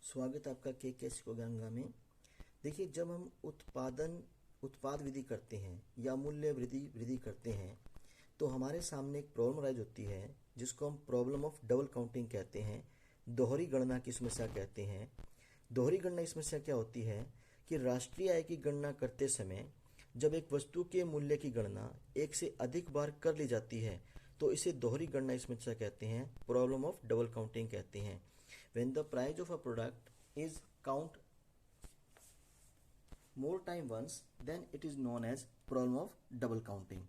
स्वागत है आपका के सिकोगांगा में। देखिए, जब हम उत्पाद वृद्धि करते हैं या मूल्य वृद्धि करते हैं तो हमारे सामने एक प्रॉब्लम राइज होती है जिसको हम प्रॉब्लम ऑफ डबल काउंटिंग कहते हैं, दोहरी गणना की समस्या कहते हैं। दोहरी गणना की समस्या क्या होती है कि राष्ट्रीय आय की गणना करते समय जब एक वस्तु के मूल्य की गणना एक से अधिक बार कर ली जाती है तो इसे दोहरी गणना की समस्या कहते हैं, प्रॉब्लम ऑफ डबल काउंटिंग कहते हैं। When the price of a product is count more time once, then it is known as problem of double counting.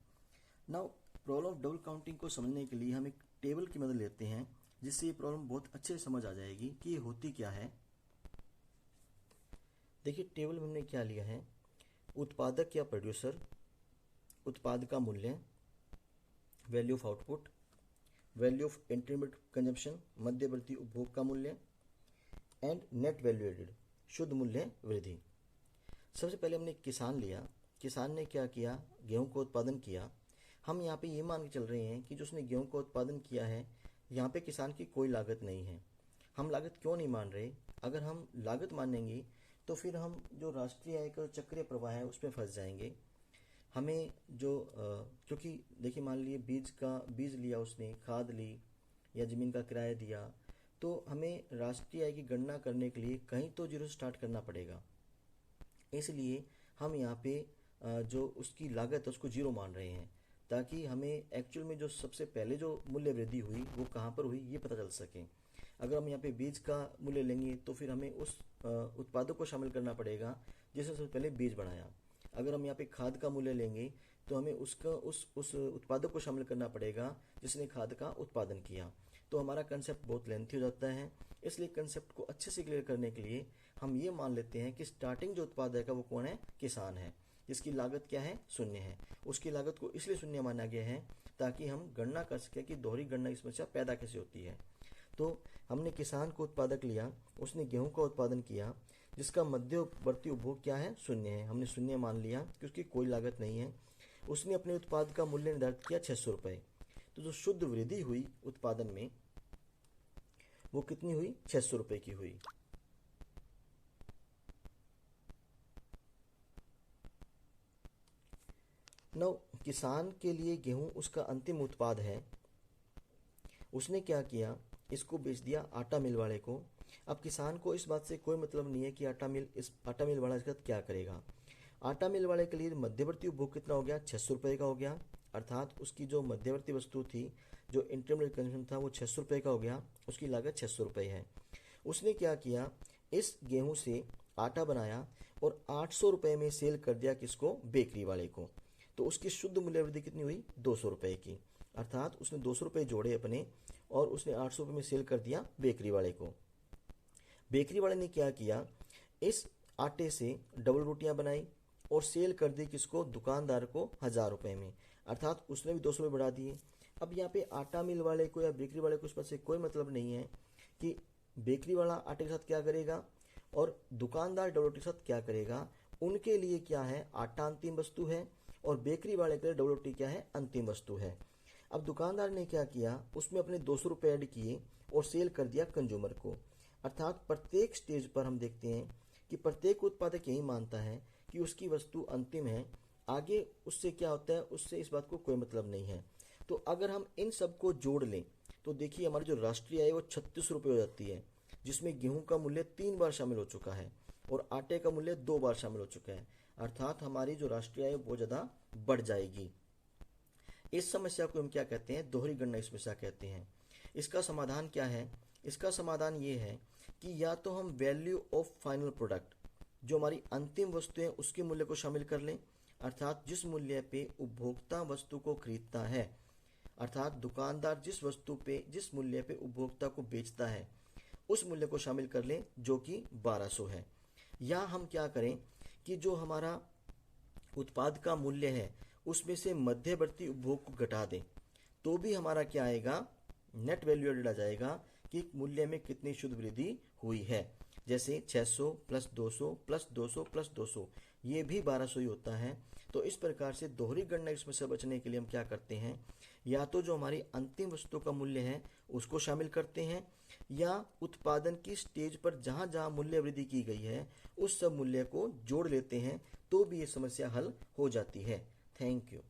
Now, problem of double counting को समझने के लिए हम एक टेबल की मदद लेते हैं जिससे ये प्रॉब्लम बहुत अच्छे से समझ आ जाएगी कि ये होती क्या है। देखिए, टेबल में हमने क्या लिया है, उत्पादक या प्रोड्यूसर, उत्पाद का मूल्य, value of output, value of intermediate consumption, मध्यवर्ती उपभोग का मूल्य, एंड नेट वैल्यू एडेड, शुद्ध मूल्य वृद्धि। सबसे पहले हमने किसान लिया। किसान ने क्या किया, गेहूं का उत्पादन किया। हम यहाँ पे ये मान के चल रहे हैं कि जो उसने गेहूं का उत्पादन किया है यहाँ पे किसान की कोई लागत नहीं है। हम लागत क्यों नहीं मान रहे? अगर हम लागत मानेंगे तो फिर हम जो राष्ट्रीय आय का चक्रीय प्रवाह है उसमें फंस जाएंगे। हमें जो क्योंकि देखिए, मान लीजिए बीज लिया उसने, खाद ली या ज़मीन का किराया दिया, तो हमें राष्ट्रीय आय की गणना करने के लिए कहीं तो जीरो स्टार्ट करना पड़ेगा। इसलिए हम यहाँ पे जो उसकी लागत है उसको जीरो मान रहे हैं ताकि हमें एक्चुअल में जो सबसे पहले जो मूल्य वृद्धि हुई वो कहाँ पर हुई ये पता चल सके। अगर हम यहाँ पे बीज का मूल्य लेंगे तो फिर हमें उस उत्पादों को शामिल करना पड़ेगा जिसने सबसे पहले बीज बनाया। अगर हम यहाँ पे खाद का मूल्य लेंगे तो हमें उस उत्पादों को शामिल करना पड़ेगा जिसने खाद का उत्पादन किया। तो हमारा कंसेप्ट बहुत लेंथी हो जाता है, इसलिए कंसेप्ट को अच्छे से क्लियर करने के लिए हम ये मान लेते हैं कि स्टार्टिंग जो उत्पादक है वो कौन है, किसान है, जिसकी लागत क्या है, शून्य है। उसकी लागत को इसलिए शून्य माना गया है ताकि हम गणना कर सकें कि दोहरी गणना की समस्या पैदा कैसे होती है। तो हमने किसान को उत्पादक लिया, उसने गेहूं का उत्पादन किया जिसका मध्यवर्ती उपभोग क्या है, शून्य है। हमने शून्य मान लिया कि उसकी कोई लागत नहीं है। उसने अपने उत्पाद का मूल्य निर्धारित किया 600 रुपये। तो जो शुद्ध वृद्धि हुई उत्पादन में वो कितनी हुई, 600 रुपये की हुई। नौ, किसान के लिए गेहूं उसका अंतिम उत्पाद है। उसने क्या किया, इसको बेच दिया आटा मिल वाले को। अब किसान को इस बात से कोई मतलब नहीं है कि आटा मिल वाला इसके साथ क्या करेगा। आटा मिल वाले के लिए मध्यवर्ती उपभोग कितना हो गया, 600 रुपये का हो गया। अर्थात उसकी जो मध्यवर्ती वस्तु थी, जो इंटरमीडिएट कंजम्पशन था, वो 600 रुपये का हो गया। उसकी लागत 600 रुपये है। उसने क्या किया, इस गेहूं से आटा बनाया और 800 रुपये में सेल कर दिया किसको, बेकरी वाले को। तो उसकी शुद्ध मूल्य वृद्धि कितनी हुई, 200 रुपये की। अर्थात उसने 200 रुपये जोड़े अपने और उसने 800 रुपये में सेल कर दिया बेकरी वाले को। बेकरी वाले ने क्या किया, इस आटे से डबल रोटियां बनाई और सेल कर दी किसको, दुकानदार को 1000 रुपये में। अर्थात उसने भी 200 रुपये बढ़ा दिए। अब यहाँ पे आटा मिल वाले को या बेकरी वाले को इस बात से कोई मतलब नहीं है कि बेकरी वाला आटे के साथ क्या करेगा और दुकानदार डबल रोटी के साथ क्या करेगा। उनके लिए क्या है, आटा अंतिम वस्तु है और बेकरी वाले के लिए डबल रोटी क्या है, अंतिम वस्तु है। अब दुकानदार ने क्या किया, उसमें अपने 200 रुपये ऐड किए और सेल कर दिया कंज्यूमर को। अर्थात प्रत्येक स्टेज पर हम देखते हैं कि प्रत्येक उत्पादक यही मानता है कि उसकी वस्तु अंतिम है। आगे उससे क्या होता है, उससे इस बात को कोई मतलब नहीं है। तो अगर हम इन सबको जोड़ लें तो देखिए हमारी जो राष्ट्रीय आय है वो 36 रुपये हो जाती है, जिसमें गेहूं का मूल्य 3 बार शामिल हो चुका है और आटे का मूल्य 2 बार शामिल हो चुका है। अर्थात हमारी जो राष्ट्रीय आय बहुत ज़्यादा बढ़ जाएगी। इस समस्या को हम क्या कहते हैं, दोहरी गणना की समस्या कहते हैं। इसका समाधान क्या है, इसका समाधान ये है कि या तो हम वैल्यू ऑफ फाइनल प्रोडक्ट, जो हमारी अंतिम वस्तु है, उसके मूल्य को शामिल कर लें। अर्थात जिस मूल्य पे उपभोक्ता वस्तु को खरीदता है, अर्थात दुकानदार जिस मूल्य पे उपभोक्ता को बेचता है उस मूल्य को शामिल कर लें जो कि 1200 है। या हम क्या करें कि जो हमारा उत्पाद का मूल्य है उसमें से मध्यवर्ती उपभोग को घटा दें तो भी हमारा क्या आएगा, नेट वैल्यू एडेड आ जाएगा कि मूल्य में कितनी शुद्ध वृद्धि हुई है। जैसे 600 प्लस 200 प्लस 200 प्लस 200, ये भी 1200 ही होता है। तो इस प्रकार से दोहरी गणना की समस्या बचने के लिए हम क्या करते हैं, या तो जो हमारी अंतिम वस्तु का मूल्य है उसको शामिल करते हैं या उत्पादन की स्टेज पर जहां जहां मूल्य वृद्धि की गई है उस सब मूल्य को जोड़ लेते हैं तो भी ये समस्या हल हो जाती है। Thank you.